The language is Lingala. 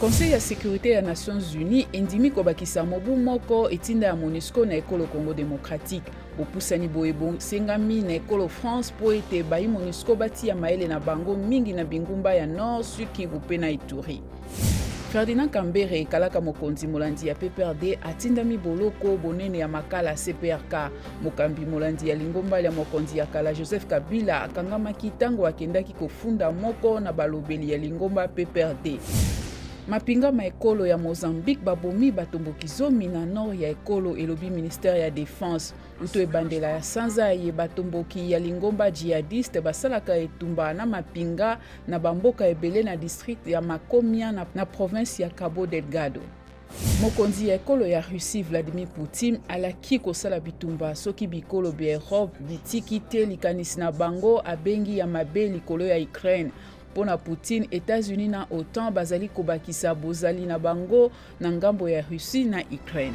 Conseil ya sécurité ya Nations Unies endimi kobakisa mobu moko etinda ya MONUSCO na ekolo Congo démocratique. Opusani boyebo sengami na ekolo France po ete bayi MONUSCO bati ya maele na bango mingi na bingumba ya Nord, Sud Kivu pe na Ituri. Ferdinand Kambere kalaka mokonzi molandi ya PPRD atindami boloko bonene ya makala CPRK. Mokambi molandi ya lingomba ya mokonzi ya kala Joseph Kabila akangamaki tango akendaki kofunda moko na balobeli ya lingomba PPRD. Mapinga ma ekolo ya Mozambique babomi batomboki zomi na nord ya ekolo elobi ministère ya défense. Uto ebandela ya sanza ye batomboki ya lingomba djihadiste basalaka etumba na mapinga na bamboka ebele na district ya Makomia na province ya Cabo Delgado. Mokonzi ya ekolo ya Russie Vladimir Poutine alaki kosala bitumba soki bikolo bya Europe bitiki te likanisi na bango abengi ya mabe likolo ya Ukraine. Pona Poutine, États-Unis na OTAN bazali kobakisa bozali na bango na ngambo ya Russie na Ukraine.